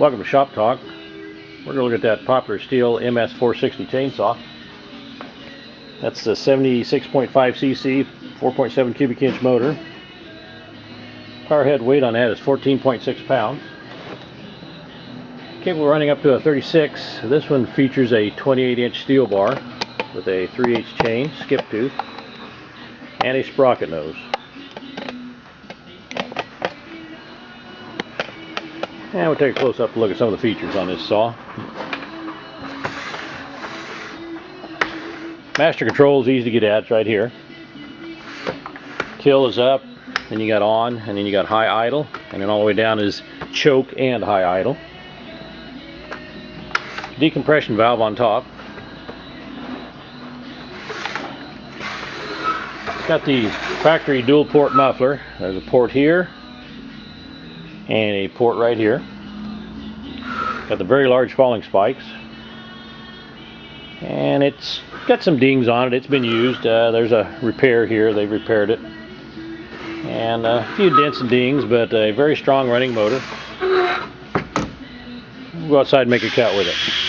Welcome to Shop Talk. We're going to look at that popular Stihl MS 460 chainsaw. That's the 76.5cc, 4.7 cubic inch motor. Power head weight on that is 14.6 pounds. Cable running up to a 36. This one features a 28-inch steel bar with a 3/8 chain, skip tooth, and a sprocket nose. And we'll take a close-up look at some of the features on this saw. Master control is easy to get at. It's right here. Kill is up, then you got on, and then you got high idle, and then all the way down is choke and high idle. Decompression valve on top. It's got the factory dual port muffler. There's a port here and a port right here. Got the very large falling spikes, and it's got some dings on it. It's been used. There's a repair here. They've repaired it, and a few dents and dings, but a very strong running motor. We'll go outside and make a cut with it.